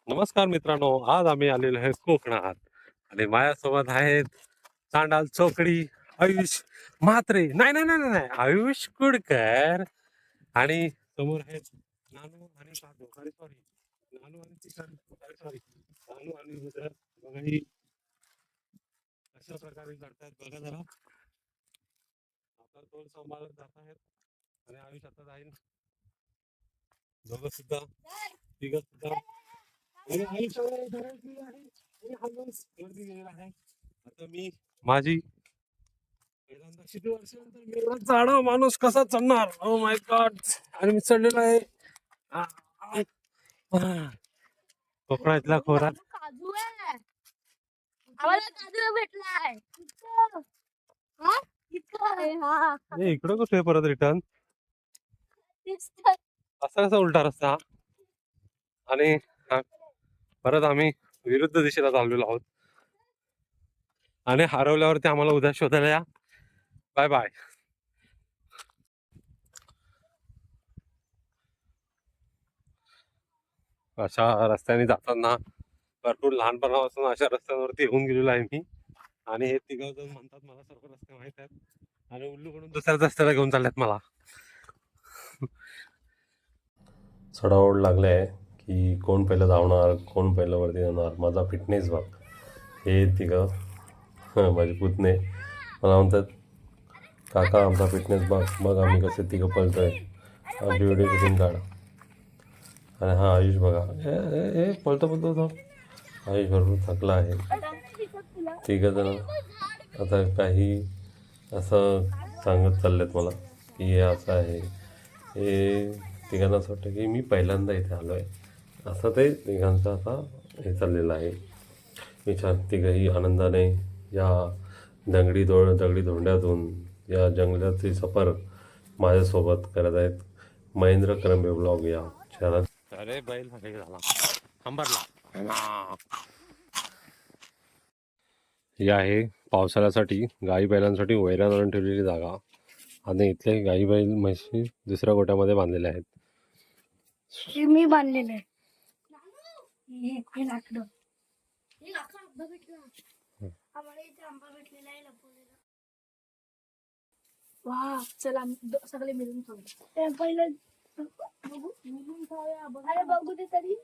नमस्कार मित्रांनो, आज आम्ही आलेलो आहे कोकणात आणि माझ्यासोबत आहेत चांडाल चौकडी, आयुष म्हात्रे, नाही नाही नाही नाही नाही, आयुष कुडकर आणि समोर आहेत नानू आणि कादो, सॉरी नानू आणि सॉरी नानू आणि रुद्र. बघा ही कशा प्रकारे लढतायत बघा जरा. आता तोल सांभाळत जात आहेत आणि आयुष आता जाईल. दोघं सुद्धा तिघ सुद्धा आणि आयुष धरायची आहे आणि हलवून वरती गेलेला आहे. आता मी माझी पहिल्यांदा किती वर्षानंतर मी एवढा जाडा माणूस कसा चढणार. Oh my God. आणि मी चढलेलो आहे आ, आ, आ. कोकणातल्या खोऱ्यात. काजू आहे आम्हाला काजू भेटलाय इथं. हा? इथं आहे, हा. इकडं कुठे परत रिटर्न तेच तर. असा कसा उलटा रस्ता. आणि परत आम्ही विरुद्ध दिशेला चाललेलो आहोत आणि हरवल्यावरती आम्हाला उद्या शोधायला या. Bye bye. अशा रस्त्याने जाताना भरपूर लहानपणापासून अशा रस्त्यांवरती येऊन गेलेलो आहे मी. आणि हे तिघ जण म्हणतात मला सर्व रस्ते माहित आहेत आणि उल्लूकडून दुसऱ्याच रस्त्याला घेऊन चाललेत मला. चढाओढ लागले आहे की कोण पहिलं धावणार, कोण पहिलं वरती जाणार. माझा फिटनेस बघ. हे तिघं माझे पुतणे मला म्हणतात, काका आमचा फिटनेस बघ बघ आम्ही कसे तिघं पळतोय, आमची व्हिडिओ शूटिंग काढ. आणि हा आयुष बघा, ए पळतो पळतो. आयुष भरपूर थकला आहे. तिघं जण आता काही असं सांगत चाललेत मला की हे असं आहे. हे तिघांना असं वाटतं की मी पहिल्यांदा इथे आलो आहे, असं ते तिघांचं आता हे चाललेलं आहे विचार. तिघंही आनंदाने या दगडी धोंड्यातून या जंगलाची सफर माझ्यासोबत करत आहेत. महेंद्र करंबे ब्लॉग या चॅनल. अरे बैल झाला हंबरला. ही आहे पावसाळ्यासाठी गाई बैलांसाठी वैरण आणून ठेवलेली जागा आणि इथले गाई बैल म्हशी दुसऱ्या गोट्यामध्ये बांधलेले आहेत. मी बांधलेलं आहे. वा चला सगळे मिळून खाऊ. पहिलं बघू खाऊया. अरे बघू दे तरी.